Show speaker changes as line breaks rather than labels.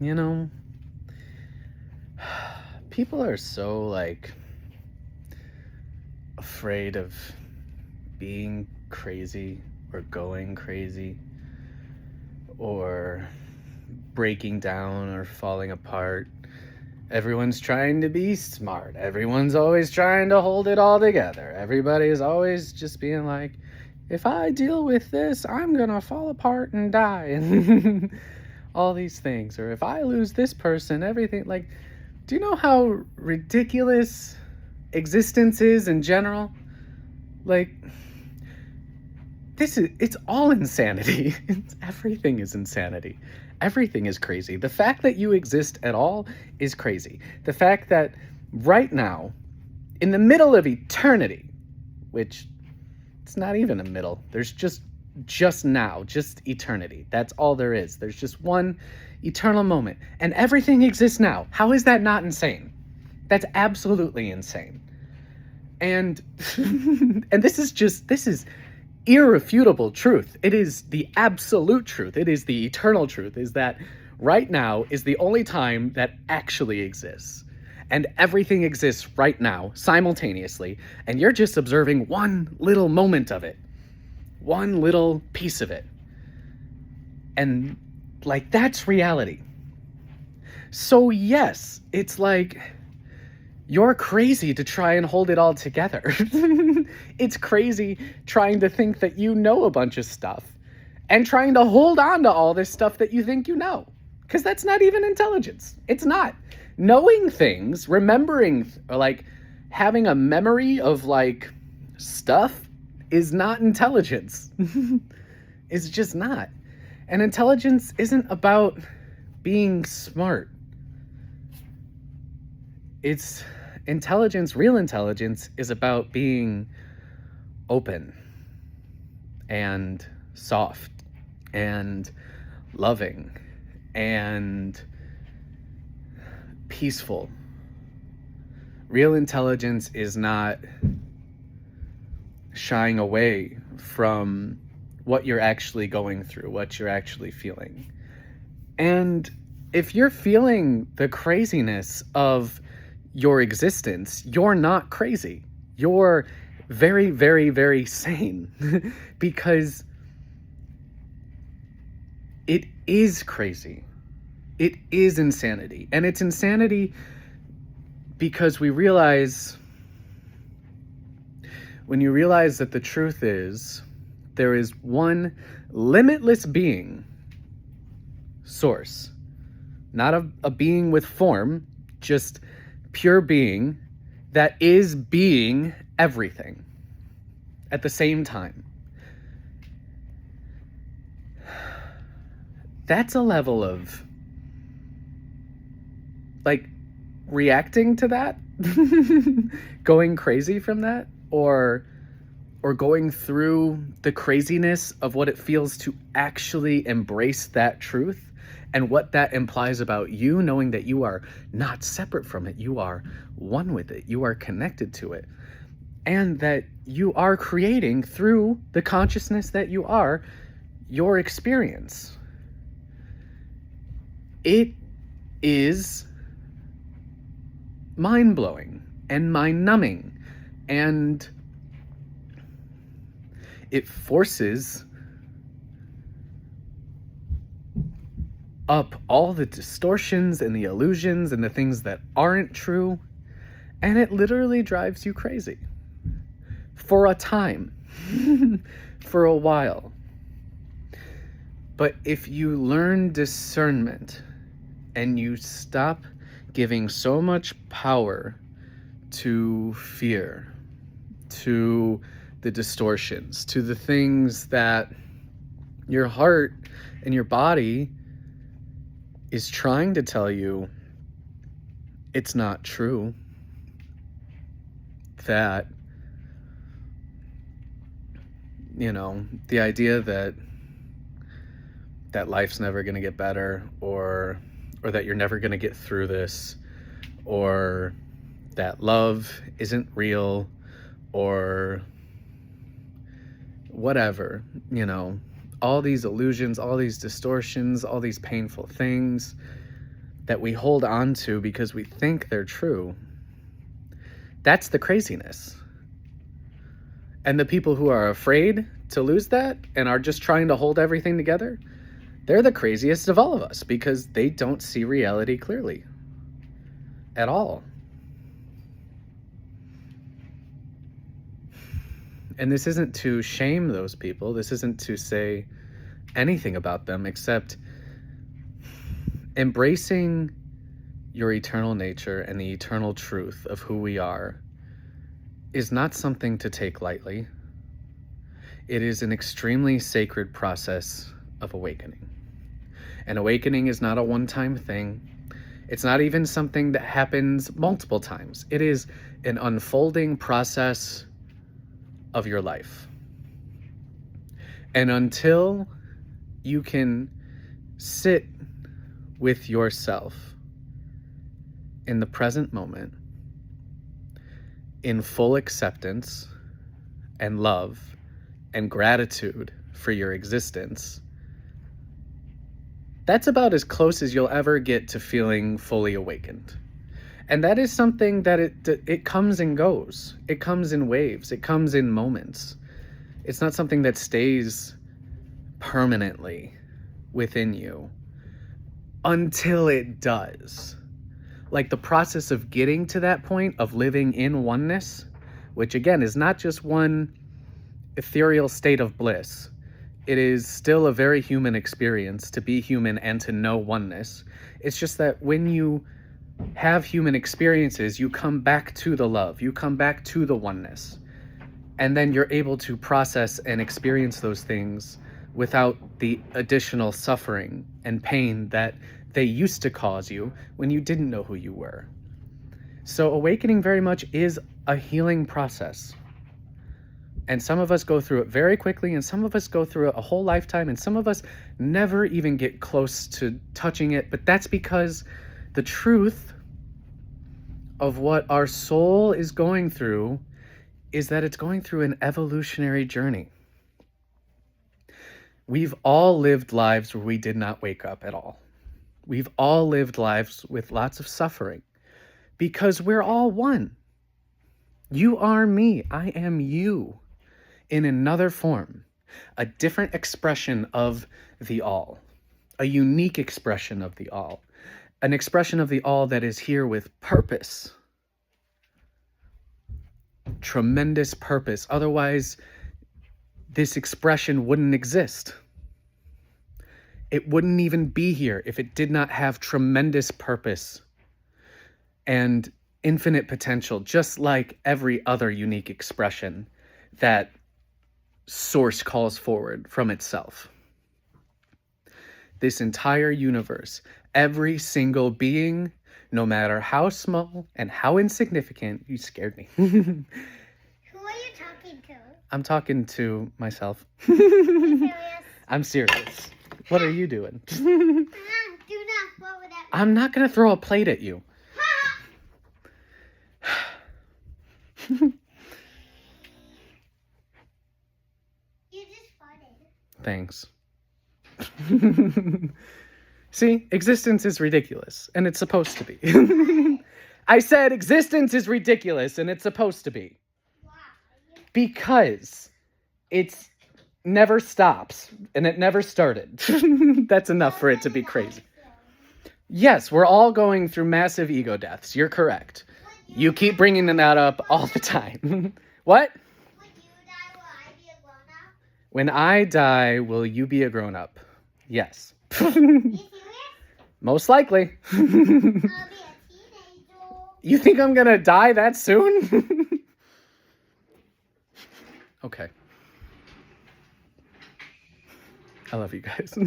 You know, people are so like afraid of being crazy or going crazy or breaking down or falling apart. Everyone's trying to be smart. Everyone's always trying to hold it all together. Everybody's always just being like, if I deal with this, I'm gonna fall apart and die. And all these things. Or if I lose this person, everything. Like, do you know how ridiculous existence is in general? Like, it's all insanity. Everything is insanity. Everything is crazy. The fact that you exist at all is crazy. The fact that right now, in the middle of eternity, which it's not even a middle, there's just now, just eternity. That's all there is. There's just one eternal moment, and everything exists now. How is that not insane? That's absolutely insane. And and this is irrefutable truth. It is the absolute truth. It is the eternal truth, is that right now is the only time that actually exists. And everything exists right now, simultaneously, and you're just observing one little moment of it. One little piece of it. And, like, that's reality. So, yes, it's like, you're crazy to try and hold it all together. It's crazy trying to think that you know a bunch of stuff and trying to hold on to all this stuff that you think you know. Because that's not even intelligence. It's not. Knowing things, remembering, like, having a memory of, like, stuff is not intelligence. It's just not. And intelligence isn't about being smart. It's intelligence, real intelligence is about being open and soft and loving and peaceful. Real intelligence is not shying away from what you're actually going through, what you're actually feeling. And if you're feeling the craziness of your existence, you're not crazy. You're very, very, very sane because it is crazy. It is insanity. And it's insanity because we realize, when you realize that the truth is, there is one limitless being, source, not a being with form, just pure being that is being everything at the same time. That's a level of, like, reacting to that, going crazy from that, or going through the craziness of what it feels to actually embrace that truth and what that implies about you, knowing that you are not separate from it. You are one with it. You are connected to it. And that you are creating, through the consciousness that you are, your experience. It is mind-blowing and mind-numbing, and it forces up all the distortions and the illusions and the things that aren't true, and it literally drives you crazy for a time, for a while. But if you learn discernment and you stop giving so much power to fear, to the distortions, to the things that your heart and your body is trying to tell you it's not true, that, you know, the idea that life's never going to get better, or that you're never going to get through this, or that love isn't real, or whatever, all these illusions, all these distortions, all these painful things. that we hold on to because we think they're true. That's the craziness. And the people who are afraid to lose that and are just trying to hold everything together, they're the craziest of all of us because they don't see reality clearly at all. And this isn't to shame those people. This isn't to say anything about them except embracing your eternal nature and the eternal truth of who we are is not something to take lightly. It is an extremely sacred process of awakening. And awakening is not a one-time thing. It's not even something that happens multiple times. It is an unfolding process of your life. And until you can sit with yourself in the present moment, in full acceptance and love and gratitude for your existence, that's about as close as you'll ever get to feeling fully awakened. And that is something that it comes and goes. It comes in waves. It comes in moments. It's not something that stays permanently within you until it does. Like the process of getting to that point of living in oneness, which again is not just one ethereal state of bliss. It is still a very human experience to be human and to know oneness. It's just that when you have human experiences, you come back to the love, you come back to the oneness, and then you're able to process and experience those things without the additional suffering and pain that they used to cause you when you didn't know who you were. So awakening very much is a healing process. And some of us go through it very quickly, and some of us go through it a whole lifetime, and some of us never even get close to touching it. But that's because the truth of what our soul is going through is that it's going through an evolutionary journey. We've all lived lives where we did not wake up at all. We've all lived lives with lots of suffering because we're all one. You are me. I am you in another form, a different expression of the all, a unique expression of the all. An expression of the all that is here with purpose. Tremendous purpose. Otherwise, this expression wouldn't exist. It wouldn't even be here if it did not have tremendous purpose and infinite potential, just like every other unique expression that Source calls forward from itself. This entire universe, every single being, no matter how small and how insignificant, you scared me.
Who are you talking to?
I'm talking to myself.
Are you serious?
I'm serious. What are you doing?
Do not throw it at me.
I'm not going to throw a plate at you.
You just farted.
Thanks. See, existence is ridiculous, and it's supposed to be. I said existence is ridiculous, and it's supposed to be.
Why?
Because it's never stops, and it never started. That's enough for it to be crazy. Yes, we're all going through massive ego deaths. You're correct. You keep bringing that up all the time. What?
When you die, will I be a grown up?
When I die, will you be a grown-up? Yes.
You serious?
Most likely.
I'll be a teenager.
You think I'm gonna die that soon? Okay. I love you guys.